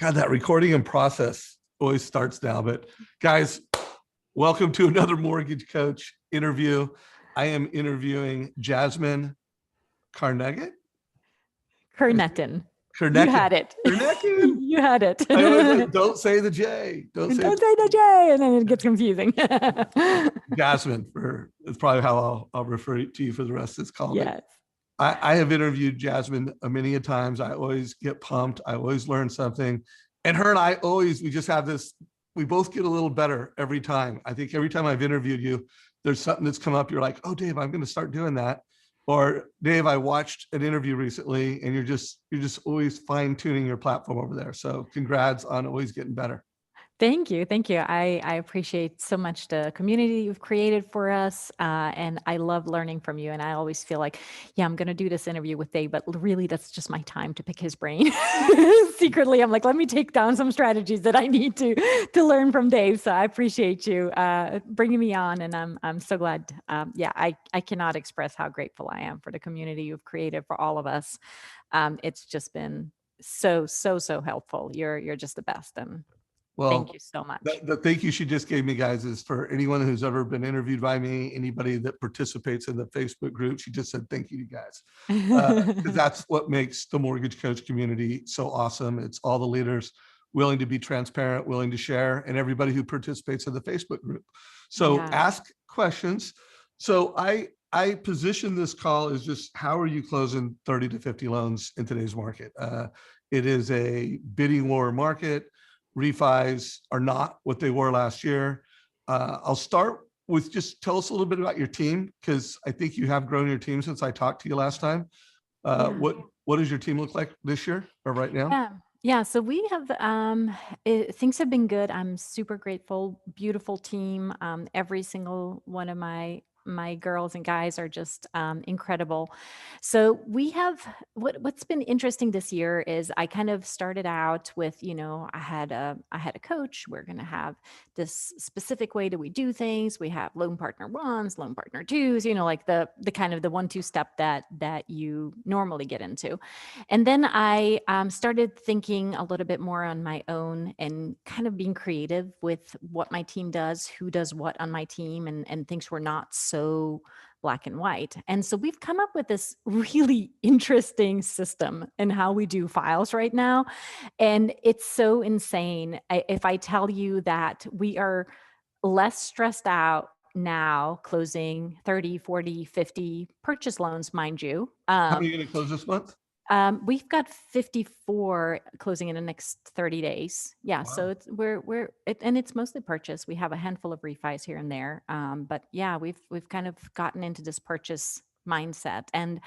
God, that recording and process always starts now. But guys, welcome to another Mortgage Coach interview. I am interviewing Jasmine Krnjetin. Krnjetin. You Krnjetin. had it. Krnjetin. You had it. I always like, don't say the J. Don't say the J, and then it gets confusing. Jasmine, it's probably how I'll refer to you for the rest of this call. Yes. I have interviewed Jasmine many a times. I always get pumped. I always learn something. And her and I we just have this, we both get a little better every time. I think every time I've interviewed you, there's something that's come up. You're like, oh, Dave, I'm going to start doing that. Or Dave, I watched an interview recently, and you're just always fine tuning your platform over there. So congrats on always getting better. Thank you. Thank you. I appreciate so much the community you've created for us. And I love learning from you. And I always feel like, yeah, I'm going to do this interview with Dave, but really that's just my time to pick his brain. Secretly, I'm like, let me take down some strategies that I need to learn from Dave. So I appreciate you bringing me on. And I'm so glad. I cannot express how grateful I am for the community you've created for all of us. It's just been so helpful. You're just the best. And well, thank you so much. The thank you she just gave me, guys, is for anyone who's ever been interviewed by me, anybody that participates in the Facebook group. She just said thank you to you guys. That's what makes the Mortgage Coach community so awesome. It's all the leaders willing to be transparent, willing to share, and everybody who participates in the Facebook group. So ask questions. So I position this call as just how are you closing 30 to 50 loans in today's market? It is a bidding war market. Refis are not what they were last year. I'll start with just tell us a little bit about your team, because I think you have grown your team since I talked to you last time. What does your team look like this year or right now? Yeah. So we have, things have been good. I'm super grateful, beautiful team. Every single one of my girls and guys are just incredible. So we have what's been interesting this year is I kind of started out with, I had a coach. We're going to have this specific way that we do things. We have loan partner ones, loan partner twos, like the kind of the 1-2 step that you normally get into. And then I started thinking a little bit more on my own and kind of being creative with what my team does, who does what on my team, and things were not so black and white. And so we've come up with this really interesting system in how we do files right now. And it's so insane. If I tell you that we are less stressed out now closing 30, 40, 50 purchase loans, mind you. How are you going to close this month? We've got 54 closing in the next 30 days. Yeah. Wow. So and it's mostly purchase. We have a handful of refis here and there. But yeah, we've kind of gotten into this purchase mindset. And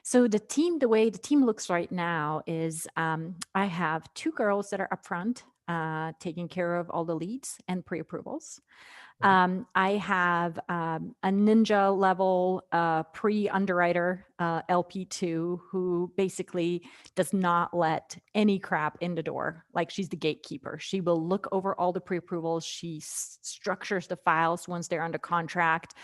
so the way the team looks right now is, I have 2 girls that are up front, taking care of all the leads and pre-approvals. I have a ninja level pre-underwriter, LP2, who basically does not let any crap in the door. Like, she's the gatekeeper. She will look over all the pre-approvals. She structures the files once they're under contract.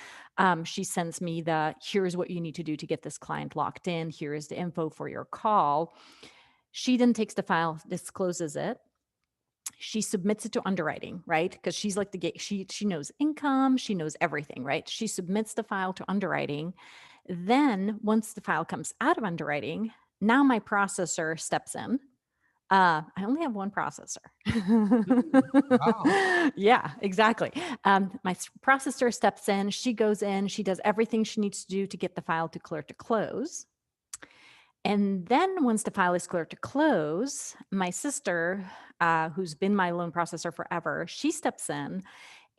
She sends me here's what you need to do to get this client locked in. Here is the info for your call. She then takes the file, discloses it. She submits it to underwriting, right? Because she's like the gate. She knows income. She knows everything, right? She submits the file to underwriting. Then once the file comes out of underwriting, now my processor steps in. I only have one processor. Wow. Yeah, exactly. My processor steps in. She goes in. She does everything she needs to do to get the file to clear to close. And then once the file is clear to close, my sister, who's been my loan processor forever, she steps in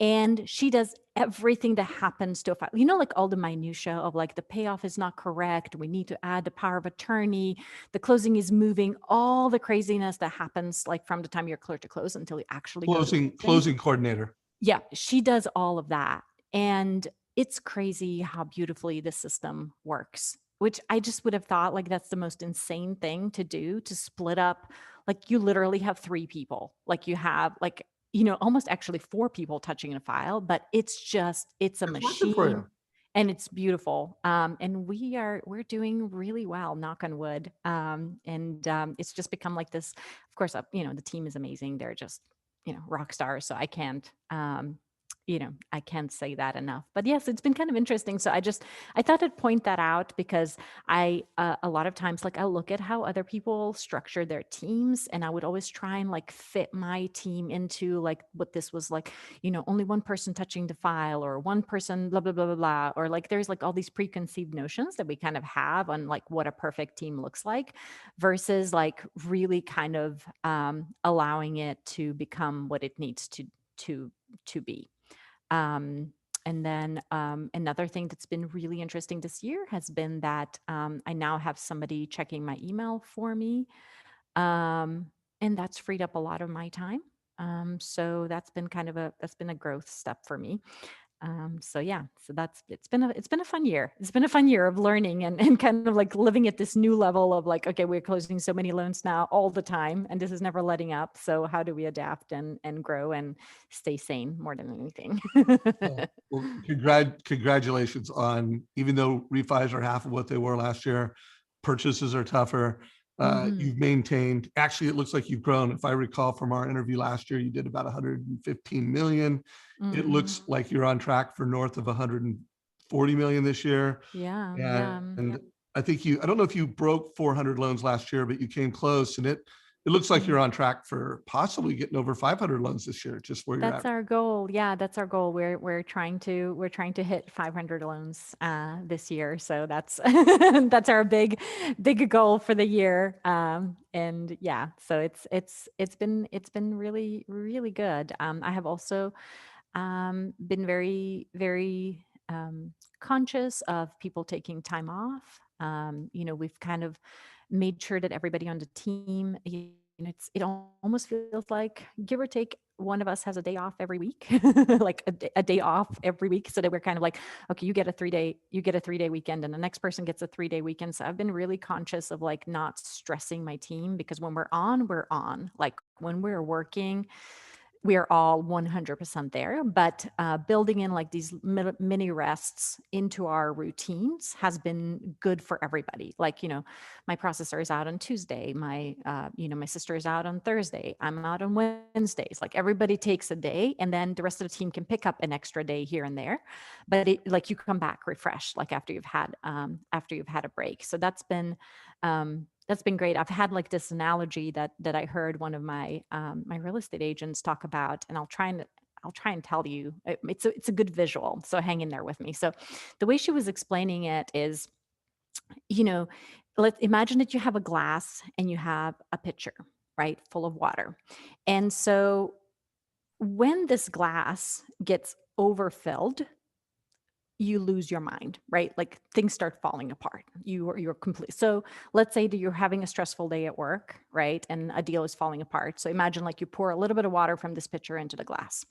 and she does everything that happens to a file. Like all the minutia of like the payoff is not correct. We need to add the power of attorney. The closing is moving, all the craziness that happens like from the time you're clear to close until you actually closing coordinator. Yeah, she does all of that. And it's crazy how beautifully the system works, which I just would have thought like that's the most insane thing to do, to split up. Like, you literally have 3 people, like you have like, almost actually 4 people touching a file, but it's a machine. and it's beautiful. And we're doing really well, knock on wood. And it's just become like this. Of course, the team is amazing. They're just rock stars. So I can't say that enough. But yes, it's been kind of interesting. So I thought I'd point that out because a lot of times, like, I look at how other people structure their teams, and I would always try and like fit my team into like what this was like, only one person touching the file, or one person, blah, blah, blah, blah, blah. Or like, there's like all these preconceived notions that we kind of have on like what a perfect team looks like versus like really kind of allowing it to become what it needs to be. Um, and then another thing that's been really interesting this year has been that I now have somebody checking my email for me. And that's freed up a lot of my time. So that's been a growth step for me. So yeah, so it's been a fun year. It's been a fun year of learning and kind of like living at this new level of like, okay, we're closing so many loans now all the time, and this is never letting up. So how do we adapt and grow and stay sane more than anything? Well, congratulations on, even though refis are half of what they were last year, purchases are tougher. Hmm. You've maintained, actually, it looks like you've grown. If I recall from our interview last year, you did about 115 million. It Hmm. looks like you're on track for north of 140 million this year. Yeah, yeah. And I think I don't know if you broke 400 loans last year, but you came close, and it looks like Mhm. you're on track for possibly getting over 500 loans this year, just where you're That's at. our goal. Yeah, that's our goal. We're trying to hit 500 loans this year. So that's that's our big goal for the year. And yeah, so it's been really really good. I have also been very conscious of people taking time off. We've kind of made sure that everybody on the team, it almost feels like, give or take, one of us has a day off every week, like a day off every week, so that we're kind of like, okay, you get a 3-day weekend, and the next person gets a 3-day weekend. So I've been really conscious of like not stressing my team, because when we're on, we're on. Like when we're working, we are all 100% there, but building in like these mini rests into our routines has been good for everybody. Like, my processor is out on Tuesday, my sister is out on Thursday, I'm out on Wednesdays. Like everybody takes a day, and then the rest of the team can pick up an extra day here and there, but like you come back refreshed, like after you've had a break. So that's been great. I've had like this analogy that I heard one of my real estate agents talk about, and I'll try and tell you. It's a good visual, so hang in there with me. So the way she was explaining it is, you know, let's imagine that you have a glass and you have a pitcher, right, full of water. And so when this glass gets overfilled, you lose your mind, right? Like things start falling apart. You're complete. So let's say that you're having a stressful day at work, right? And a deal is falling apart. So imagine like you pour a little bit of water from this pitcher into the glass,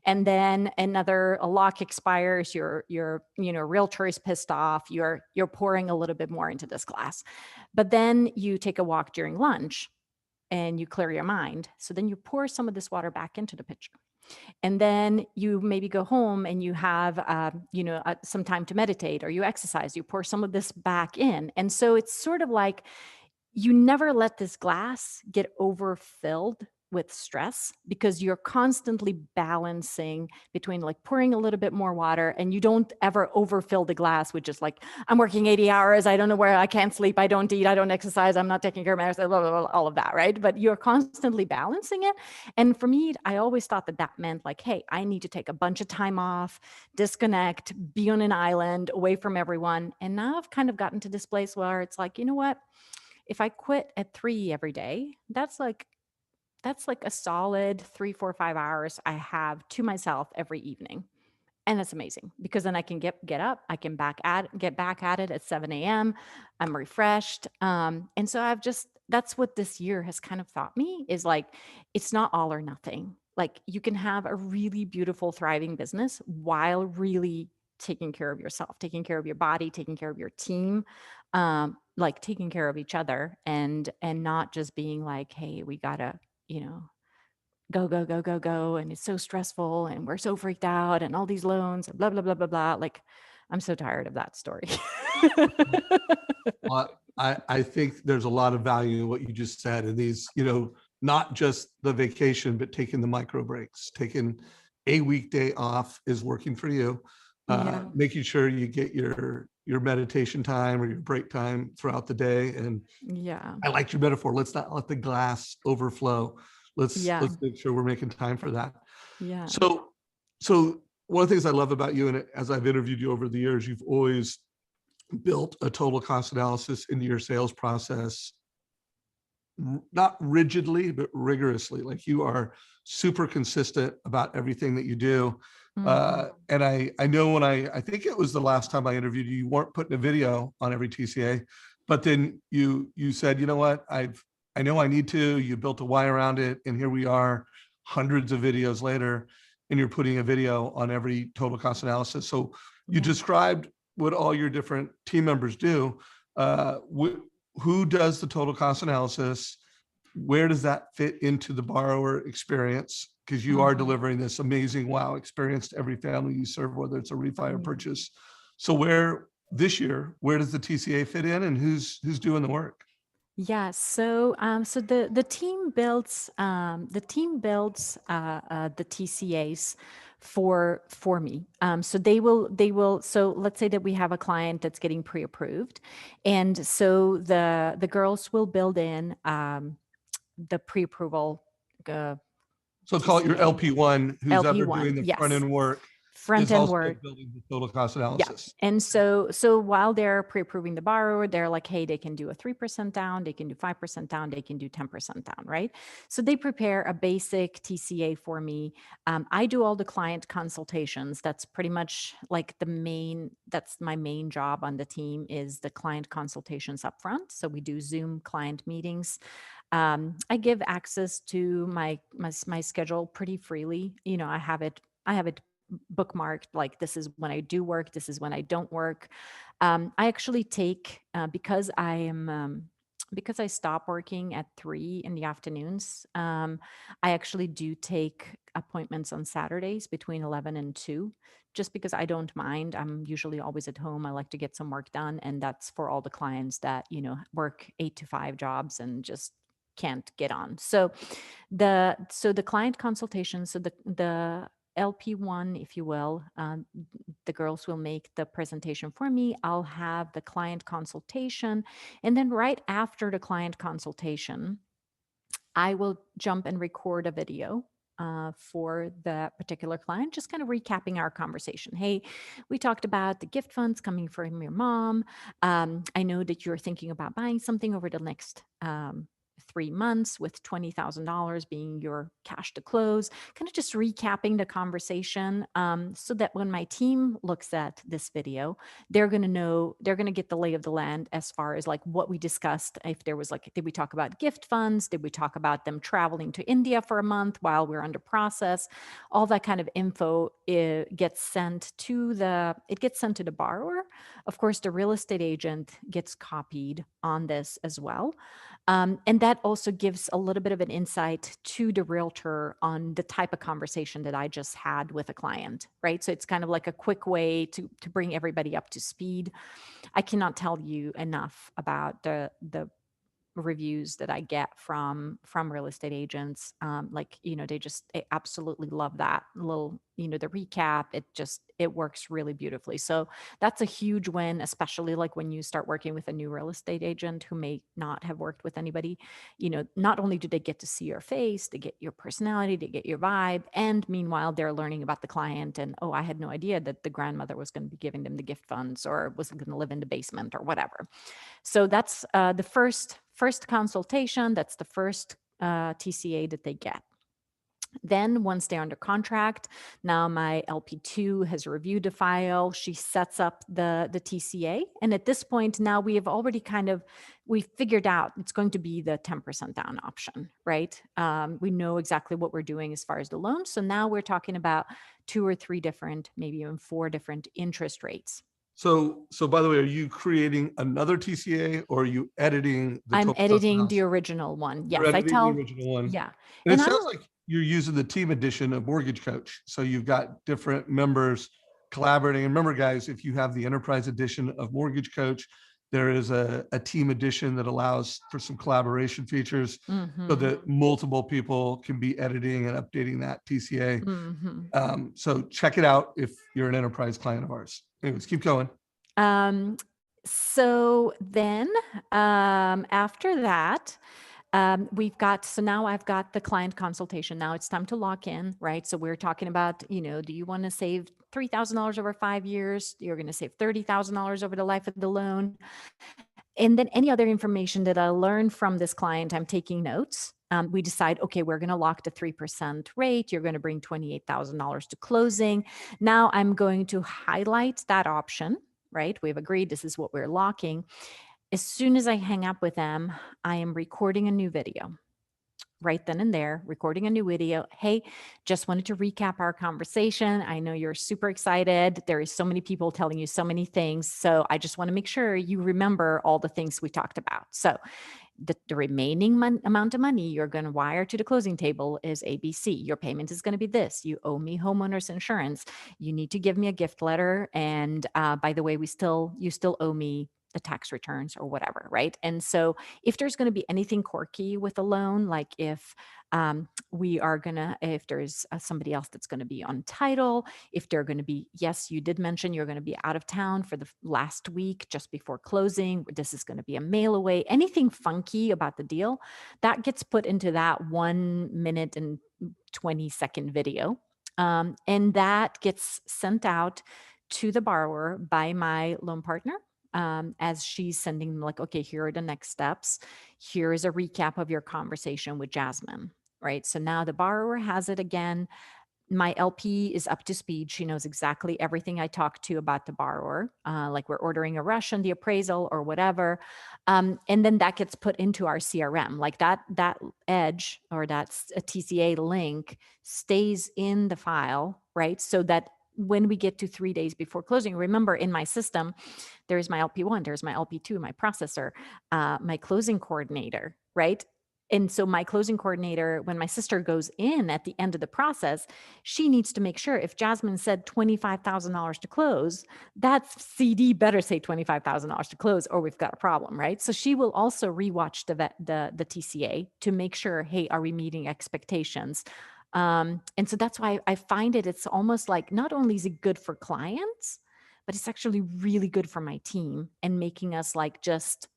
and then a lock expires. Your realtor is pissed off. You're pouring a little bit more into this glass, but then you take a walk during lunch and you clear your mind. So then you pour some of this water back into the pitcher, and then you maybe go home and you have some time to meditate, or you exercise, you pour some of this back in. And so it's sort of like, you never let this glass get overfilled with stress, because you're constantly balancing between like pouring a little bit more water, and you don't ever overfill the glass with just like, I'm working 80 hours, I don't know where, I can't sleep, I don't eat, I don't exercise, I'm not taking care of myself, blah, blah, blah, all of that, right? But you're constantly balancing it. And for me, I always thought that meant like, hey, I need to take a bunch of time off, disconnect, be on an island away from everyone. And now I've kind of gotten to this place where it's like, you know what? If I quit at 3 every day, that's like a solid 3, 4, 5 hours I have to myself every evening. And it's amazing, because then I can get up, I can get back at it at 7 a.m. I'm refreshed. And so that's what this year has kind of taught me, is like, it's not all or nothing. Like you can have a really beautiful, thriving business while really taking care of yourself, taking care of your body, taking care of your team, like taking care of each other, and not just being like, hey, we gotta, you know, go, go, go, go, go. And it's so stressful and we're so freaked out and all these loans and blah, blah, blah, blah, blah. Like, I'm so tired of that story. Well, I think there's a lot of value in what you just said, and these, not just the vacation, but taking the micro breaks, taking a weekday off is working for you. Yeah. Making sure you get your meditation time or your break time throughout the day. And Yeah. I like your metaphor. Let's not let the glass overflow. Yeah. Let's make sure we're making time for that. Yeah. So one of the things I love about you, and as I've interviewed you over the years, you've always built a total cost analysis into your sales process, not rigidly, but rigorously. Like you are super consistent about everything that you do. Mhm. And I know when I think it was the last time I interviewed you, you weren't putting a video on every TCA, but then you said, you know what, I know I need to. You built a why around it, and here we are, hundreds of videos later, and you're putting a video on every total cost analysis. So you Yeah. described what all your different team members do. Who does the total cost analysis? Where does that fit into the borrower experience? Because you are Mhm. delivering this amazing wow experience to every family you serve, whether it's a refi or Yeah. purchase. So where this year, where does the TCA fit in, and who's doing the work? Yeah, so the team builds the TCAs for me. So they will. So let's say that we have a client that's getting pre-approved, and so the girls will build in the pre-approval uh, So call it your TCA. LP1, who's ever LP1, doing the front yes, end work front is end also work. building the total cost Yeah. analysis. And so while they're pre-approving the borrower, they're like, hey, they can do a 3% down, they can do 5% down, they can do 10% down, right? So they prepare a basic TCA for me. I do all the client consultations. That's pretty much like that's my main job on the team is the client consultations upfront. So we do Zoom client meetings. I give access to my schedule pretty freely. I have it bookmarked, like this is when I do work, this is when I don't work. I actually take because I stop working at 3 in the afternoons. I actually do take appointments on Saturdays between 11 and 2, just because I don't mind. I'm usually always at home. I like to get some work done, and that's for all the clients that work 8 to 5 jobs and just can't get on. So the client consultation, so the LP1, if you will, the girls will make the presentation for me. I'll have the client consultation. And then right after the client consultation, I will jump and record a video for the particular client, just kind of recapping our conversation. Hey, we talked about the gift funds coming from your mom. I know that you're thinking about buying something over the next 3 months, with $20,000 being your cash to close, kind of just recapping the conversation, so that when my team looks at this video, they're going to know, they're going to get the lay of the land as far as like what we discussed. If there was like, did we talk about gift funds? Did we talk about them traveling to India for a month while we're under process? All that kind of info gets sent to the borrower. Of course, the real estate agent gets copied on this as well. And that also gives a little bit of an insight to the realtor on the type of conversation that I just had with a client, right? So it's kind of like a quick way to bring everybody up to speed. I cannot tell you enough about the reviews that I get from real estate agents. They absolutely love that little, the recap. It works really beautifully. So that's a huge win, especially like when you start working with a new real estate agent who may not have worked with anybody. Not only do they get to see your face, they get your personality, they get your vibe, and meanwhile they're learning about the client. And oh, I had no idea that the grandmother was going to be giving them the gift funds, or was going to live in the basement, or whatever. So that's the first consultation. That's the first TCA that they get. Then once they're under contract, now my LP2 has reviewed the file. She sets up the TCA. And at this point, now we have already we figured out it's going to be the 10% down option, right? We know exactly what we're doing as far as the loan. So now we're talking about 2 or 3 different, maybe even 4 different interest rates. So by the way, are you creating another TCA, or are you editing the I'm total cost editing the analysis? original one. You're Yes, editing the original one. yeah. And it And sounds I'm like you're using the team edition of Mortgage Coach. So you've got different members collaborating. And remember, guys, if you have the enterprise edition of Mortgage Coach, there is a team edition that allows for some collaboration features so that multiple people can be editing and updating that TCA. So check it out if you're an enterprise client of ours. Anyways, keep going. So then after that, so now I've got the client consultation. Now it's time to lock in, right? So we're talking about, do you want to save $3,000 over 5 years? You're going to save $30,000 over the life of the loan. And then any other information that I learn from this client, I'm taking notes. We decide, okay, we're going to lock the 3% rate. You're going to bring $28,000 to closing. Now I'm going to highlight that option, right? We've agreed this is what we're locking. As soon as I hang up with them, I am recording a new video. Right then and there, recording a new video. Hey, just wanted to recap our conversation. I know you're super excited. There is so many people telling you so many things. So I just want to make sure you remember all the things we talked about. So the remaining amount of money you're going to wire to the closing table is ABC. Your payment is going to be this. You owe me homeowners insurance. You need to give me a gift letter. And by the way, you still owe me the tax returns or whatever, right? And so if there's going to be anything quirky with a loan, like if if there's somebody else that's going to be on title, if they're going to be, yes, you did mention you're going to be out of town for the last week just before closing, this is going to be a mail away, anything funky about the deal, that gets put into that 1 minute and 20-second video. And that gets sent out to the borrower by my loan partner. As she's sending them like, okay, here are the next steps. Here is a recap of your conversation with Jasmine, right? So now the borrower has it again. My LP is up to speed. She knows exactly everything I talked to about the borrower, like we're ordering a rush on the appraisal or whatever. And then that gets put into our CRM, like that edge or that's a TCA link stays in the file, right? So that when we get to 3 days before closing, remember in my system, there's my LP1, there's my LP2, my processor, my closing coordinator, right? And so my closing coordinator, when my sister goes in at the end of the process, she needs to make sure if Jasmine said $25,000 to close, that CD better say $25,000 to close or we've got a problem, right? So she will also rewatch the TCA to make sure, hey, are we meeting expectations? And so that's why I find it's almost like not only is it good for clients, but it's actually really good for my team and making us like just,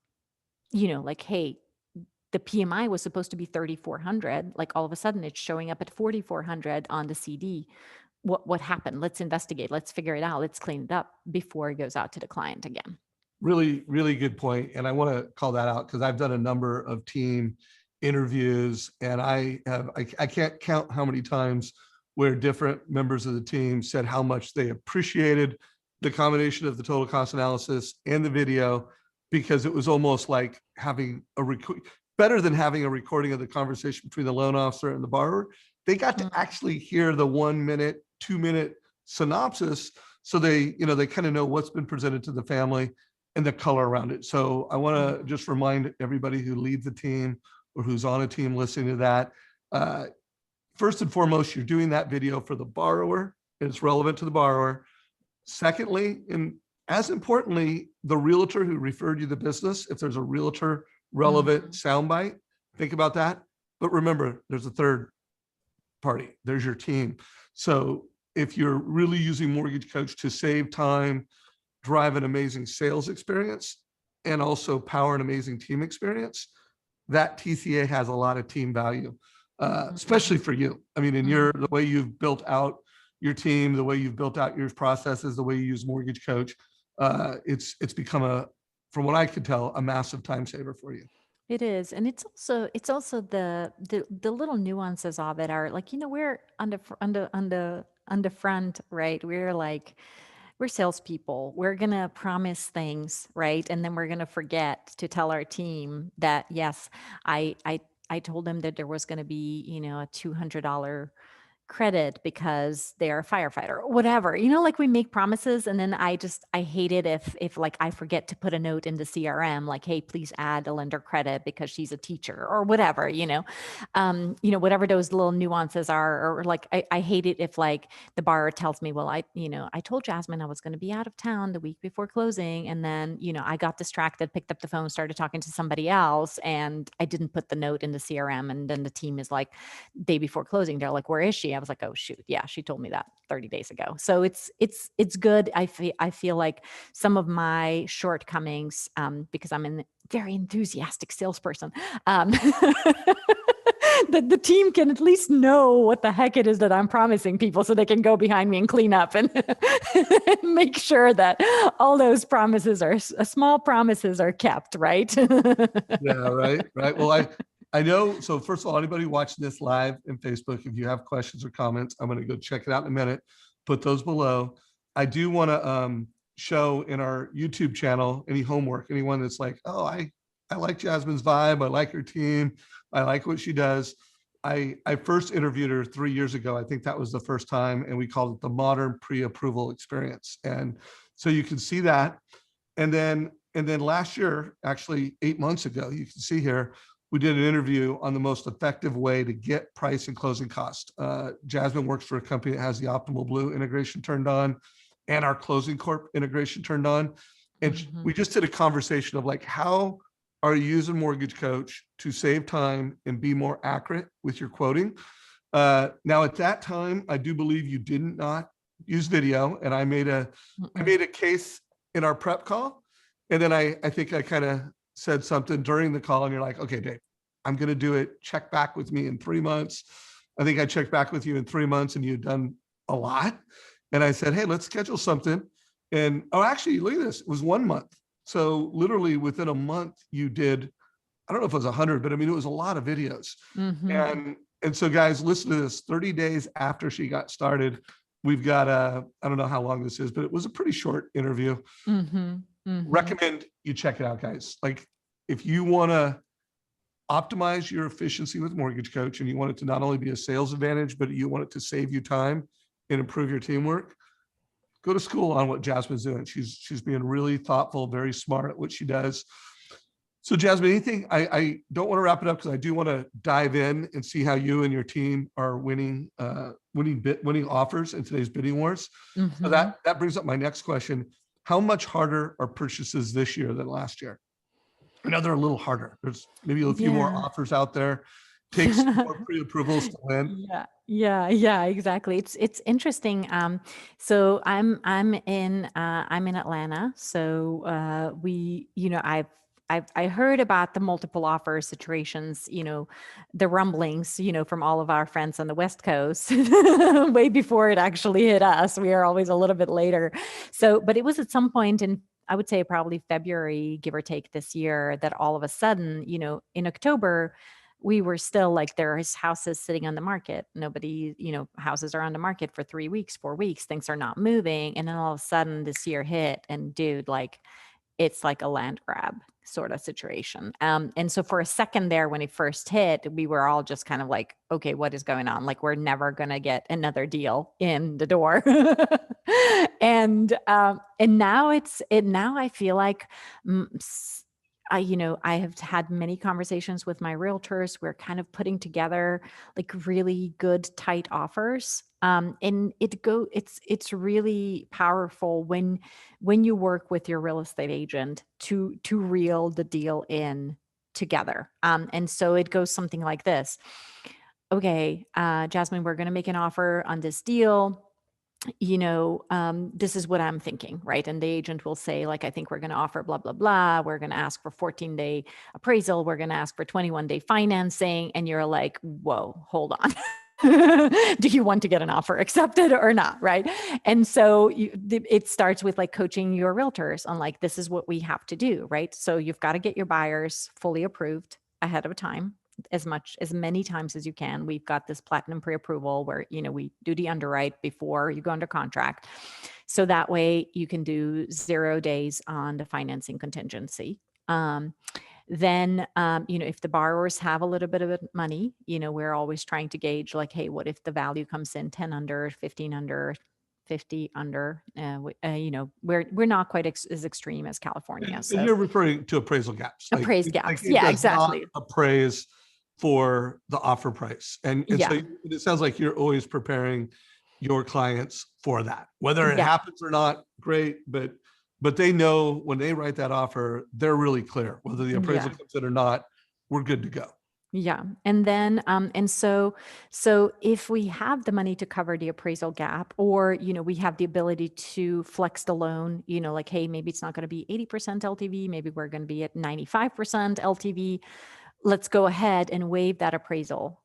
like, hey, the PMI was supposed to be 3,400. Like all of a sudden it's showing up at 4,400 on the CD. What happened? Let's investigate. Let's figure it out. Let's clean it up before it goes out to the client again. Really, really good point. And I want to call that out because I've done a number of team interviews and I can't count how many times where different members of the team said how much they appreciated the combination of the total cost analysis and the video, because it was almost like having better than having a recording of the conversation between the loan officer and the borrower. They got to actually hear the 1 minute, 2 minute synopsis. So they kind of know what's been presented to the family and the color around it. So I want to just remind everybody who leads the team or who's on a team listening to that, first and foremost, you're doing that video for the borrower and it's relevant to the borrower. Secondly, and as importantly, the realtor who referred you the business, if there's a realtor relevant soundbite, think about that. But remember, there's a third party. There's your team. So if you're really using Mortgage Coach to save time, drive an amazing sales experience, and also power an amazing team experience, that TCA has a lot of team value, especially for you. I mean, in the way you've built out your team, the way you've built out your processes, the way you use Mortgage Coach, it's become from what I could tell, a massive time saver for you. It is. And it's also the little nuances of it are like, we're on the front, right? We're salespeople. We're going to promise things, right? And then we're going to forget to tell our team that, yes, I told them that there was going to be, a $200 credit because they're a firefighter or whatever, like we make promises. And then I hate it if like I forget to put a note in the CRM, like, hey, please add a lender credit because she's a teacher or whatever, whatever those little nuances are, or like, I hate it if like the borrower tells me, well, I told Jasmine I was going to be out of town the week before closing. And then, I got distracted, picked up the phone, started talking to somebody else, and I didn't put the note in the CRM. And then the team is like, day before closing, they're like, where is she? I was like, oh shoot. Yeah. She told me that 30 days ago. So it's good. I feel like some of my shortcomings, because I'm a very enthusiastic salesperson, that the team can at least know what the heck it is that I'm promising people, so they can go behind me and clean up and make sure that all those promises small promises are kept, right? Yeah, right. Well, I know. So first of all, anybody watching this live in Facebook, if you have questions or comments, I'm going to go check it out in a minute. Put those below. I do want to show in our YouTube channel any homework. Anyone that's like, oh, I like Jasmine's vibe. I like her team. I like what she does. I first interviewed her 3 years ago. I think that was the first time, and we called it the modern pre-approval experience. And so you can see that. And then last year, actually 8 months ago, you can see here, we did an interview on the most effective way to get price and closing cost. Jasmine works for a company that has the Optimal Blue integration turned on and our Closing Corp integration turned on. And we just did a conversation of like, how are you using Mortgage Coach to save time and be more accurate with your quoting? Now, at that time, I do believe you did not use video, and I made a case in our prep call. And then I think I kind of said something during the call, and you're like, okay, Dave, I'm going to do it. Check back with me in 3 months. I think I checked back with you in 3 months, and you'd done a lot. And I said, hey, let's schedule something. And actually, look at this. It was 1 month. So literally within a month, you did, I don't know if it was 100, but I mean, it was a lot of videos. And so guys, listen to this. 30 days after she got started, we've got I don't know how long this is, but it was a pretty short interview. Recommend you check it out, guys. Like, if you want to optimize your efficiency with Mortgage Coach, and you want it to not only be a sales advantage, but you want it to save you time and improve your teamwork, go to school on what Jasmine's doing. She's being really thoughtful, very smart at what she does. So Jasmine, anything, I don't want to wrap it up because I do want to dive in and see how you and your team are winning offers in today's bidding wars. So that brings up my next question. How much harder are purchases this year than last year? I know they're a little harder. There's maybe a few more offers out there. Takes more pre-approvals to win. Yeah, exactly. It's interesting. So I'm in Atlanta. So I heard about the multiple offer situations, the rumblings, from all of our friends on the West Coast way before it actually hit us. We are always a little bit later. So, but it was at some point in, I would say probably February, give or take, this year, that all of a sudden, in October, we were still like, there's houses sitting on the market. Nobody, houses are on the market for 3 weeks, 4 weeks. Things are not moving. And then all of a sudden this year hit, and dude, like, it's like a land grab sort of situation. And so for a second there, when it first hit, we were all just kind of like, okay, what is going on? Like, we're never going to get another deal in the door. And now now I feel like, I have had many conversations with my realtors. We're kind of putting together like really good, tight offers. And it's really powerful when you work with your real estate agent to reel the deal in together. And so it goes something like this. Okay, Jasmine, we're going to make an offer on this deal. This is what I'm thinking, right? And the agent will say, like, I think we're going to offer blah, blah, blah. We're going to ask for 14-day appraisal. We're going to ask for 21-day financing. And you're like, whoa, hold on. Do you want to get an offer accepted or not? Right. And so it starts with like coaching your realtors on like, this is what we have to do. Right. So you've got to get your buyers fully approved ahead of time, as many times as you can. We've got this platinum pre-approval where, we do the underwrite before you go under contract. So that way you can do 0 days on the financing contingency. Then, if the borrowers have a little bit of money, we're always trying to gauge like, hey, what if the value comes in 10 under, 15 under, 50 under? We're not quite as extreme as California. And So you're referring to appraisal gaps. appraised Like gaps. it Yeah, does not exactly. appraise for the offer price. And so Yeah. it sounds like you're always preparing your clients for that. Whether it Yeah. happens or not, great, but they know when they write that offer, they're really clear. Whether the appraisal Yeah. comes in or not, we're good to go. Yeah. And then, so if we have the money to cover the appraisal gap, or, we have the ability to flex the loan, like, hey, maybe it's not going to be 80% LTV, maybe we're going to be at 95% LTV. Let's go ahead and waive that appraisal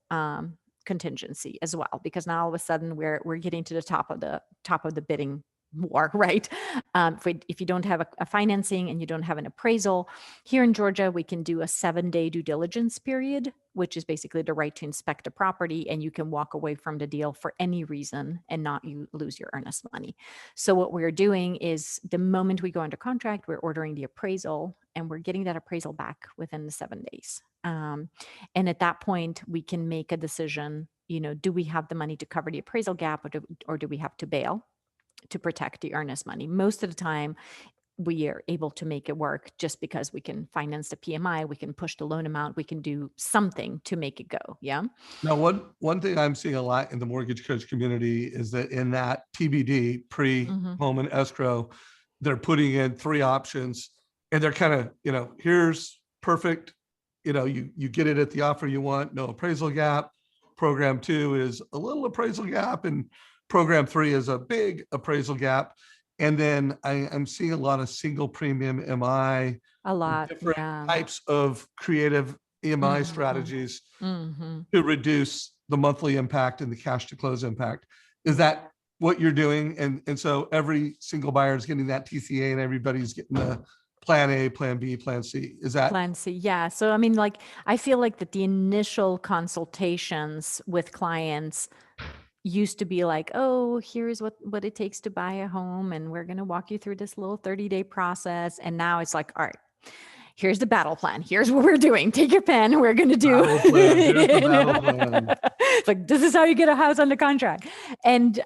contingency as well, because now all of a sudden we're getting to the top of the bidding war, right? If you don't have a financing and you don't have an appraisal, here in Georgia, we can do a 7-day due diligence period, which is basically the right to inspect a property, and you can walk away from the deal for any reason and not you lose your earnest money. So what we're doing is the moment we go under contract, we're ordering the appraisal, and we're getting that appraisal back within the 7 days. And at that point, we can make a decision, do we have the money to cover the appraisal gap, or do we have to bail to protect the earnest money? Most of the time, we are able to make it work just because we can finance the PMI, we can push the loan amount, we can do something to make it go. Yeah. Now, one thing I'm seeing a lot in the mortgage coach community is that in that TBD, pre-home and escrow, they're putting in 3 options, and they're kind of, here's perfect. You get it at the offer you want, no appraisal gap. Program 2 is a little appraisal gap, and program 3 is a big appraisal gap. And then I'm seeing a lot of single premium MI, A lot. different Yeah. types of creative EMI strategies to reduce the monthly impact and the cash to close impact. Is that what you're doing? And so every single buyer is getting that TCA, and everybody's getting the plan A, plan B, plan C. Is that Plan C? Yeah. So, I mean, like, I feel like that the initial consultations with clients used to be like, oh, here's what it takes to buy a home, and we're going to walk you through this little 30-day process. And now it's like, all right, here's the battle plan. Here's what we're doing. Take your pen. We're going to do. battle plan? Here's the battle plan. It's like, this is how you get a house under contract. And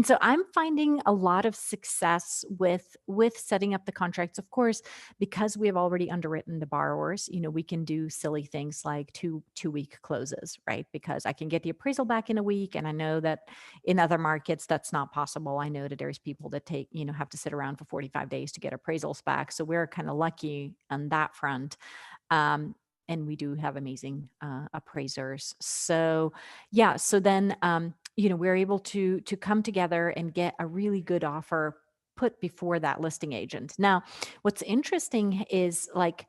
so I'm finding a lot of success with setting up the contracts. Of course, because we have already underwritten the borrowers, we can do silly things like two-week closes, right? Because I can get the appraisal back in a week. And I know that in other markets, that's not possible. I know that there's people that have to sit around for 45 days to get appraisals back. So we're kind of lucky on that front. And we do have amazing appraisers. So yeah, so then, we're able to come together and get a really good offer put before that listing agent. Now, what's interesting is like,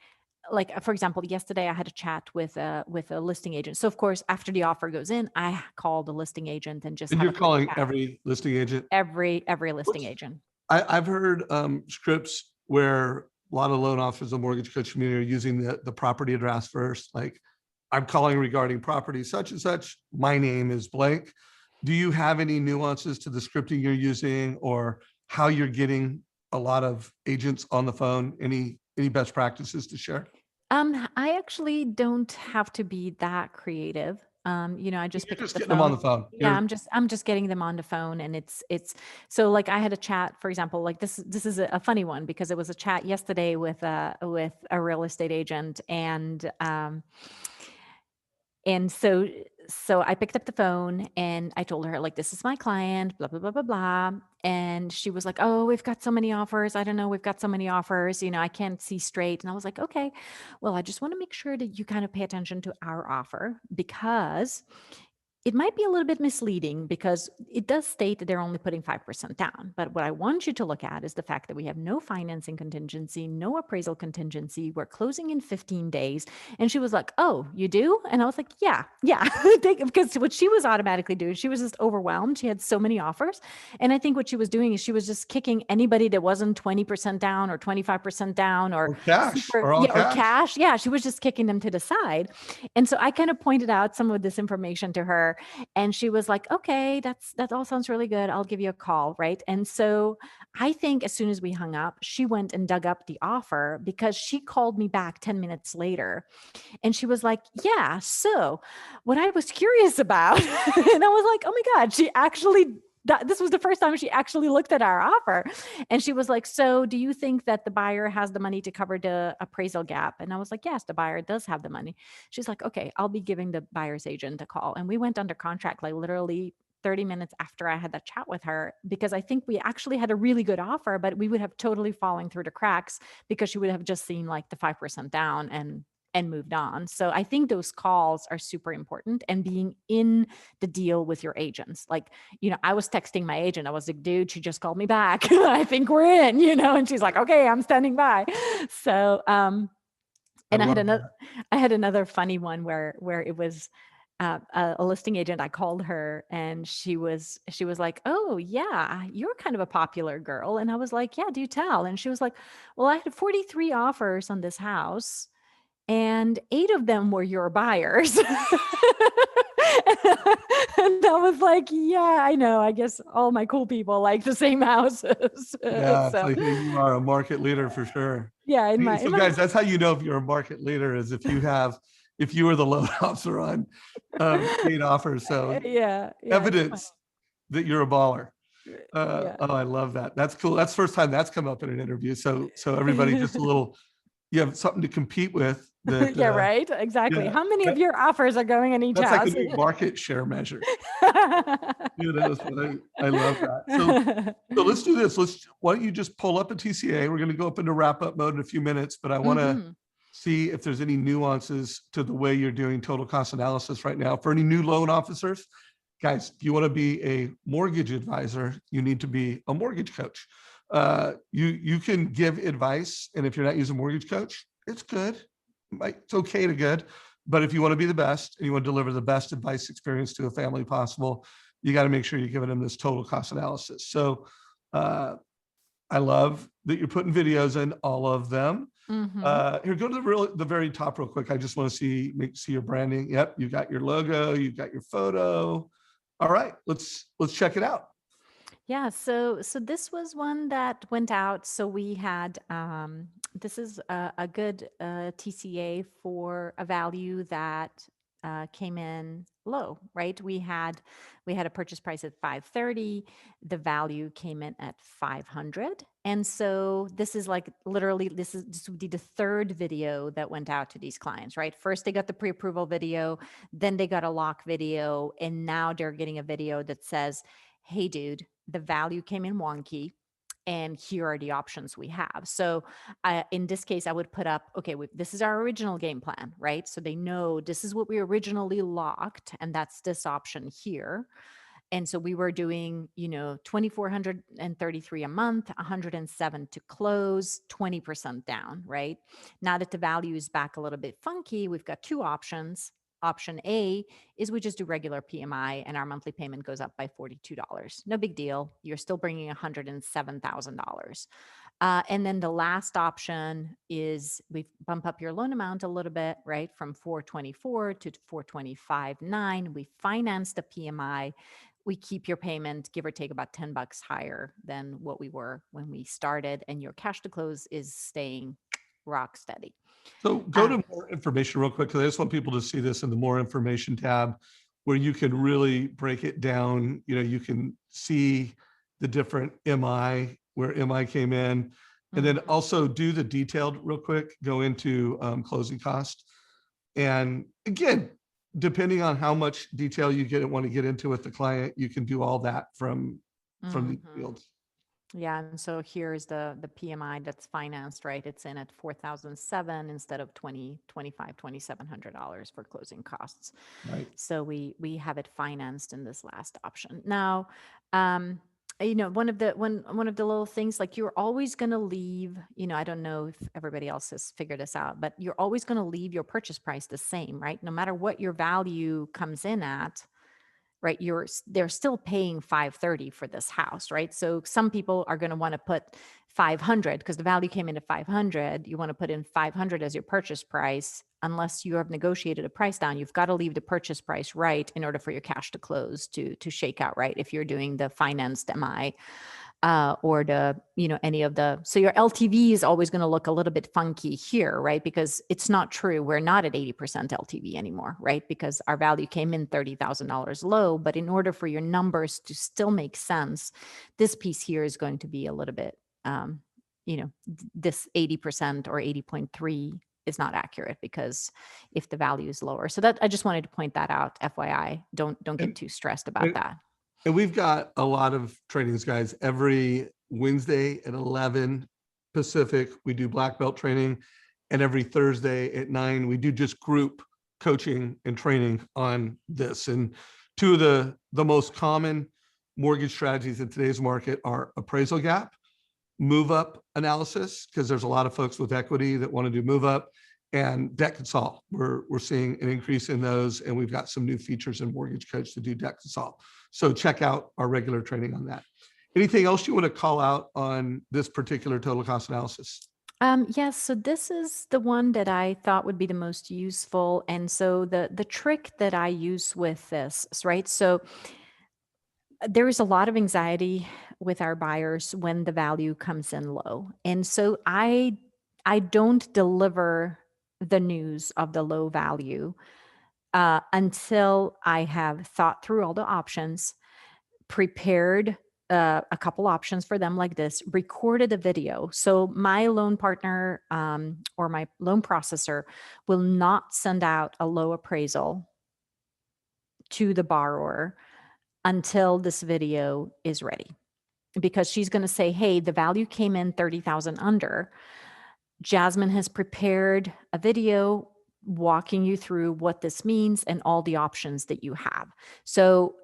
for example, yesterday I had a chat with a listing agent. So of course, after the offer goes in, I call the listing agent and just And have you're a quick calling chat. every listing agent? Every listing agent. I've heard scripts where a lot of loan officers and mortgage coach community are using the property address first. Like, I'm calling regarding property such and such. My name is blank. Do you have any nuances to the scripting you're using, or how you're getting a lot of agents on the phone? Any best practices to share? I actually don't have to be that creative. I just You're pick up just the getting them on phone. the phone. Yeah, I'm just getting them on the phone, and it's so like I had a chat, for example, like this is a funny one because it was a chat yesterday with a real estate agent, and so I picked up the phone and I told her, like, this is my client, blah, blah, blah, blah, blah. And she was like, oh, we've got so many offers. I don't know. We've got so many offers. I can't see straight. And I was like, okay, well, I just want to make sure that you kind of pay attention to our offer, because it might be a little bit misleading, because it does state that they're only putting 5% down. But what I want you to look at is the fact that we have no financing contingency, no appraisal contingency. We're closing in 15 days. And she was like, oh, you do? And I was like, yeah. Because what she was automatically doing, she was just overwhelmed. She had so many offers. And I think what she was doing is she was just kicking anybody that wasn't 20% down or 25% down or cash or all cash. Yeah, she was just kicking them to the side. And so I kind of pointed out some of this information to her. her. And she was like, okay, that all sounds really good. I'll give you a call. Right. And so I think as soon as we hung up, she went and dug up the offer because she called me back 10 minutes later and she was like, yeah, so what I was curious about, and I was like, oh my God, she actually, this was the first time she actually looked at our offer. And she was like, so do you think that the buyer has the money to cover the appraisal gap? And I was like, yes, the buyer does have the money. She's like, okay, I'll be giving the buyer's agent a call. And we went under contract like literally 30 minutes after I had that chat with her, because I think we actually had a really good offer, but we would have totally fallen through the cracks because she would have just seen like the 5% down and moved on. So I think those calls are super important, and being in the deal with your agents. Like, I was texting my agent. I was like, dude, she just called me back. I think we're in, and she's like, okay, I'm standing by. So, and I had another funny one where it was a listing agent. I called her and she was like, oh yeah, you're kind of a popular girl. And I was like, yeah, do tell. And she was like, well, I had 43 offers on this house and 8 of them were your buyers. And I was like, yeah, I know. I guess all my cool people like the same houses. Yeah, it's So like you are a market leader for sure. yeah, So guys, that's how you know if you're a market leader, is if you are the loan officer on 8 offers. So yeah, evidence that you're a baller. yeah. Oh, I love that. That's cool. That's the first time that's come up in an interview. So everybody, just a little, you have something to compete with. That, Yeah, right. Exactly. yeah, How many of your offers are going in each that's like a house? new market share measure. So I love that. So let's do this. Why don't you just pull up a TCA? We're going to go up into wrap up mode in a few minutes, but I want to see if there's any nuances to the way you're doing total cost analysis right now. For any new loan officers, guys, if you want to be a mortgage advisor, you need to be a mortgage coach. You can give advice, and if you're not using a mortgage coach, it's good. It's okay to good. But if you want to be the best and you want to deliver the best advice experience to a family possible, you got to make sure you're giving them this total cost analysis. So I love that you're putting videos in, all of them. Here, go to the very top real quick. I just want to see your branding. Yep, you got your logo, you got your photo. All right, let's check it out. Yeah, so this was one that went out. So we had this is a good TCA for a value that came in low, right? We had a purchase price at 530. The value came in at 500. And so this is like literally this would be the third video that went out to these clients, right? First they got the pre-approval video, then they got a lock video, and now they're getting a video that says, hey dude, the value came in wonky and here are the options we have. So in this case, I would put up, okay, this is our original game plan, right? So they know this is what we originally locked, and that's this option here. And so we were doing, 2,433 a month, 107 to close, 20% down, right? Now that the value is back a little bit funky, we've got 2 options. Option A is we just do regular PMI and our monthly payment goes up by $42. No big deal. You're still bringing $107,000. And then the last option is we bump up your loan amount a little bit, right? From 424 to 425.9. We finance the PMI. We keep your payment, give or take, about $10 higher than what we were when we started. And your cash to close is staying rock steady. So go to more information real quick, because I just want people to see this in the more information tab, where you can really break it down. You can see the different MI, where MI came in, and then also do the detailed real quick, go into closing cost. And again, depending on how much detail you want to get into with the client, you can do all that from the fields. Yeah, and so here's the PMI that's financed, right? It's in at 4,007 instead of $2,700 for closing costs. Right. So we have it financed in this last option. Now, one of the little things, like, you're always going to leave, I don't know if everybody else has figured this out, but you're always going to leave your purchase price the same, right? No matter what your value comes in at, right? They're still paying 530 for this house, right? So some people are going to want to put 500 because the value came in at 500. You want to put in 500 as your purchase price. unless you have negotiated a price down, you've got to leave the purchase price right in order for your cash to close, to shake out right if you're doing the financed MI. Or the, any of the, so your LTV is always going to look a little bit funky here, right? Because it's not true. We're not at 80% LTV anymore, right? Because our value came in $30,000 low, but in order for your numbers to still make sense, this piece here is going to be a little bit, this 80% or 80.3 is not accurate because if the value is lower. So that, I just wanted to point that out, FYI, don't get too stressed about that. And we've got a lot of trainings, guys. Every Wednesday at 11 Pacific, we do black belt training. And every Thursday at 9, we do just group coaching and training on this. And two of the most common mortgage strategies in today's market are appraisal gap, move up analysis, because there's a lot of folks with equity that want to do move up, and debt consult. We're seeing an increase in those, and we've got some new features in Mortgage Coach to do debt consult. So check out our regular training on that. Anything else you want to call out on this particular total cost analysis? Yes, so this is the one that I thought would be the most useful. And so the trick that I use with this, right? So there is a lot of anxiety with our buyers when the value comes in low. And so I don't deliver the news of the low value until I have thought through all the options, prepared a couple options for them like this, recorded a video. So my loan partner or my loan processor will not send out a low appraisal to the borrower until this video is ready, because she's going to say, hey, the value came in 30,000 under. Jasmine has prepared a video walking you through what this means and all the options that you have. So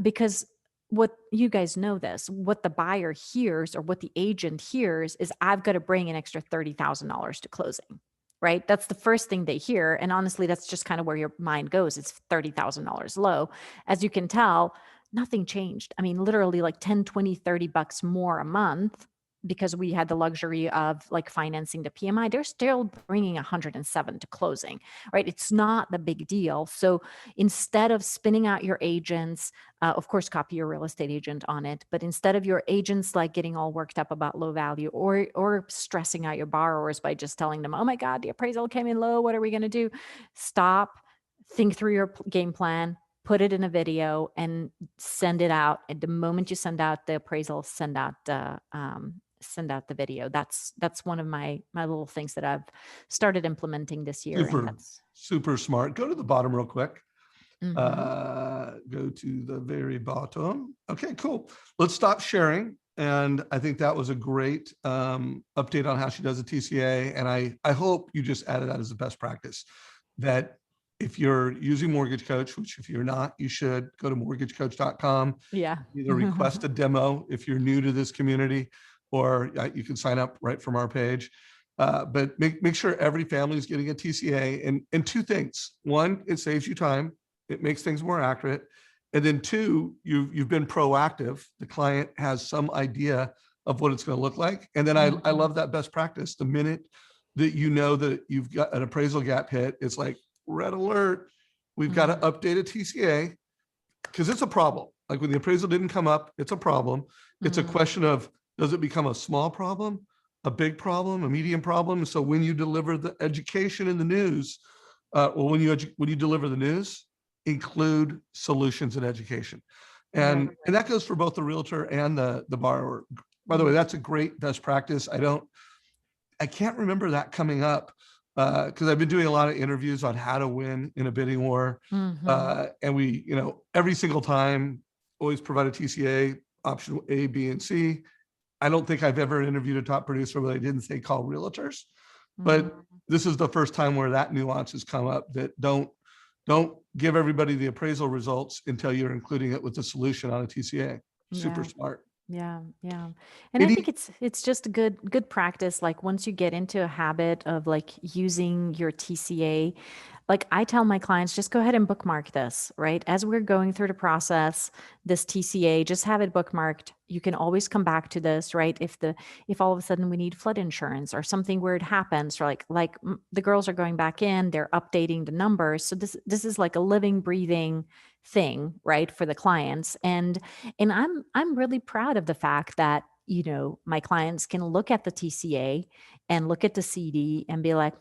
because what you guys know this, what the buyer hears or what the agent hears is I've got to bring an extra $30,000 to closing, right? That's the first thing they hear. And honestly, that's just kind of where your mind goes. It's $30,000 low. As you can tell, nothing changed. I mean, literally like 10, 20, 30 bucks more a month, because we had the luxury of like financing the PMI. They're still bringing 107 to closing, right? It's not the big deal. So instead of spinning out your agents, of course, copy your real estate agent on it, but instead of your agents like getting all worked up about low value or stressing out your borrowers by just telling them, oh my God, the appraisal came in low, what are we going to do? Stop, think through your game plan, put it in a video and send it out. At the moment you send out the appraisal, send out the video. That's one of my little things that I've started implementing this year. Super smart. Go to the bottom real quick. Mm-hmm. Go to the very bottom. Okay, cool. Let's stop sharing. And I think that was a great update on how she does a TCA. And I hope you just added that as a best practice, that if you're using Mortgage Coach, which if you're not, you should go to mortgagecoach.com. Yeah. Either request a demo if you're new to this community, or you can sign up right from our page. But make sure every family is getting a TCA. And two things. One, it saves you time. It makes things more accurate. And then two, you've been proactive. The client has some idea of what it's going to look like. And then I love that best practice. The minute that you know that you've got an appraisal gap hit, it's like red alert. We've got to update a TCA, because it's a problem. Like when the appraisal didn't come up, it's a problem. It's a question of, does it become a small problem, a big problem, a medium problem? So when you deliver the education in the news, when you deliver the news, include solutions and education. And that goes for both the realtor and the borrower. By the way, that's a great best practice. I can't remember that coming up because I've been doing a lot of interviews on how to win in a bidding war. And we, every single time always provide a TCA option A, B, and C. I don't think I've ever interviewed a top producer where they didn't say call realtors, but this is the first time where that nuance has come up, that don't give everybody the appraisal results until you're including it with the solution on a TCA. Super smart. Yeah. And I think it's just a good practice. Like once you get into a habit of like using your TCA, like I tell my clients, just go ahead and bookmark this, right? As we're going through the process, this TCA, just have it bookmarked. you can always come back to this, right? If all of a sudden we need flood insurance or something weird happens, or the girls are going back in, they're updating the numbers. So this is like a living, breathing thing, right, for the clients. And I'm really proud of the fact that, my clients can look at the TCA and look at the CD and be like,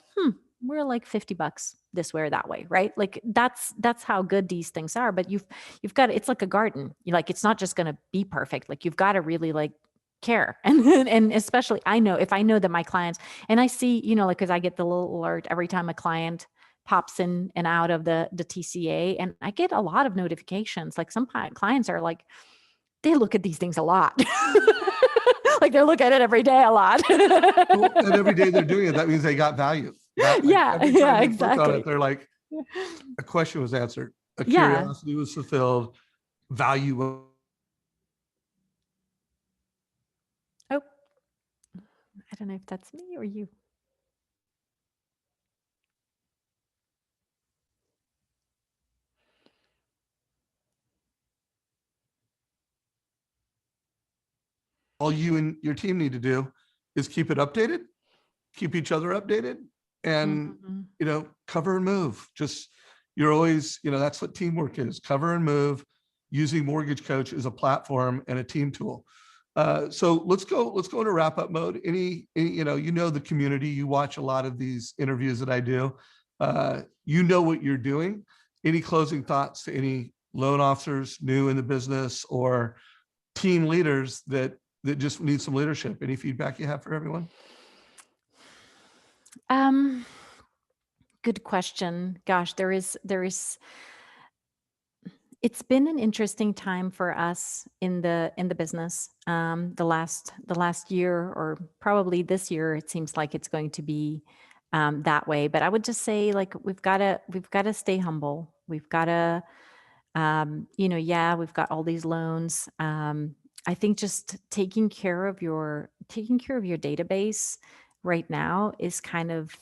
we're like $50 this way or that way, right? Like that's how good these things are. But you've got, it's like a garden. It's not just going to be perfect. Like you've got to really like care. And especially I know, if I know that my clients, and I see, like, cause I get the little alert every time a client pops in and out of the TCA, and I get a lot of notifications. Like some clients are like, they look at these things a lot. Like they look at it every day a lot. Well, and every day they're doing it, that means they got value. Yeah, Every time yeah, they click on exactly. it, they're like, a question was answered, a Yeah. curiosity was fulfilled, value. Oh, I don't know if that's me or you. All you and your team need to do is keep it updated, keep each other updated, and Mhm. cover and move. Just you're always, that's what teamwork is: cover and move, using Mortgage Coach as a platform and a team tool. So let's go into wrap up mode. The community, you watch a lot of these interviews that I do. What you're doing. Any closing thoughts to any loan officers new in the business or team leaders that just need some leadership? Any feedback you have for everyone? Um, Good question. Gosh, it's been an interesting time for us in the business. The last year, or probably this year, it seems like it's going to be that way. But I would just say, like, we've got to stay humble. We've got to, yeah, we've got all these loans. I think just taking care of your database right now is kind of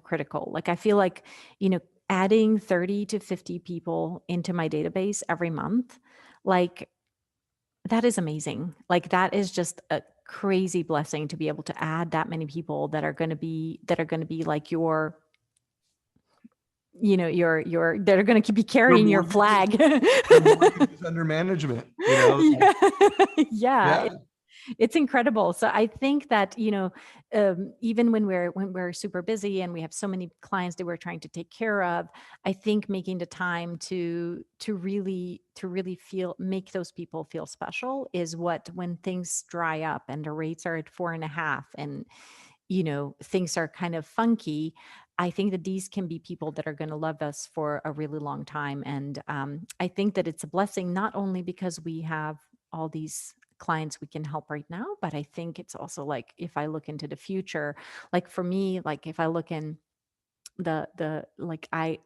critical. Like I feel like, adding 30 to 50 people into my database every month, like that is amazing. Like that is just a crazy blessing to be able to add that many people that are going to be like your that are going to be Your carrying your mortgages, flag. your mortgages under management. Yeah. Yeah. Yeah. It's incredible. So I think that, even when we're super busy and we have so many clients that we're trying to take care of, I think making the time to really make those people feel special is what, when things dry up and the rates are at 4.5 and things are kind of funky, I think that these can be people that are going to love us for a really long time. And I think that it's a blessing, not only because we have all these clients we can help right now, but I think it's also like, if I look into the future, like for me, like if I look in like I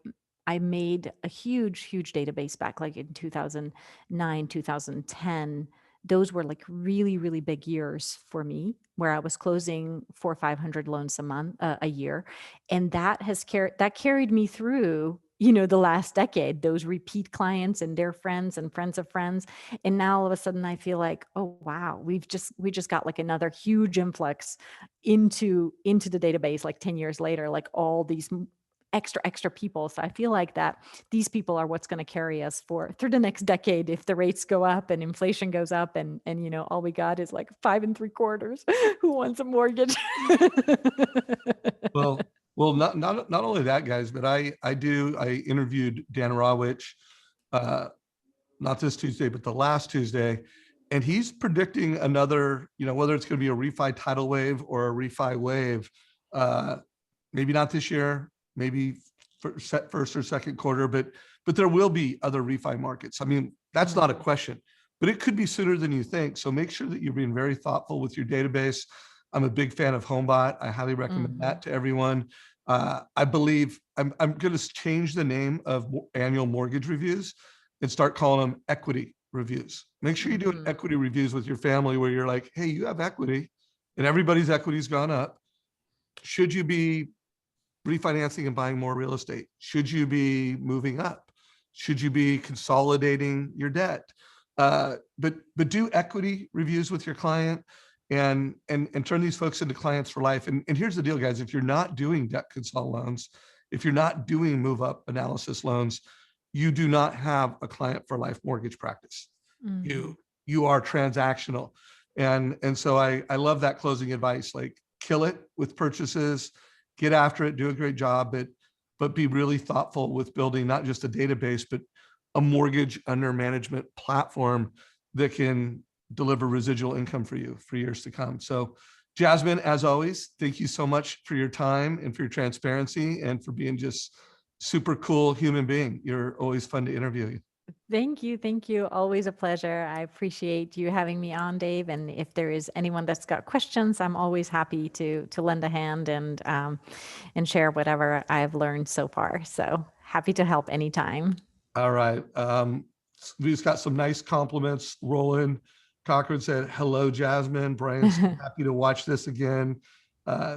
made a huge database back like in 2009, 2010. Those were like really big years for me, where I was closing 400 or 500 loans a year. And that carried me through, the last decade, those repeat clients and their friends and friends of friends. And now all of a sudden I feel like, oh wow, we just got like another huge influx into the database, like 10 years later, like all these extra people. So I feel like that these people are what's going to carry us through the next decade if the rates go up and inflation goes up, and all we got is like 5.75. Who wants a mortgage? Well, not only that, guys, but I interviewed Dan Rawich, uh, not this Tuesday, but the last Tuesday, and he's predicting another, whether it's going to be a refi tidal wave or a refi wave, maybe not this year, maybe first or second quarter, but there will be other refi markets. I mean, that's not a question, but it could be sooner than you think. So make sure that you're being very thoughtful with your database. I'm a big fan of HomeBot. I highly recommend that to everyone. I believe I'm going to change the name of annual mortgage reviews and start calling them equity reviews. Make sure you're doing equity reviews with your family where you're like, hey, you have equity and everybody's equity's gone up. Should you be refinancing and buying more real estate? Should you be moving up? Should you be consolidating your debt? But do equity reviews with your client and turn these folks into clients for life. And here's the deal, guys. If you're not doing debt consult loans, if you're not doing move up analysis loans, you do not have a client for life mortgage practice. Mhm. You are transactional. And so I love that closing advice, like kill it with purchases, get after it, do a great job, but be really thoughtful with building not just a database, but a mortgage under management platform that can deliver residual income for you for years to come. So Jasmine, as always, thank you so much for your time and for your transparency and for being just super cool human being. You're always fun to interview. Thank you. Thank you. Always a pleasure. I appreciate you having me on, Dave. And if there is anyone that's got questions, I'm always happy to lend a hand and share whatever I've learned so far. So happy to help anytime. All right. We just got some nice compliments. Roland Cochran said, hello, Jasmine. Brian's happy to watch this again.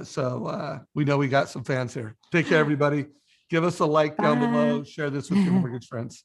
So we know we got some fans here. Take care, everybody. Give us a like down below. Share this with your mortgage friends.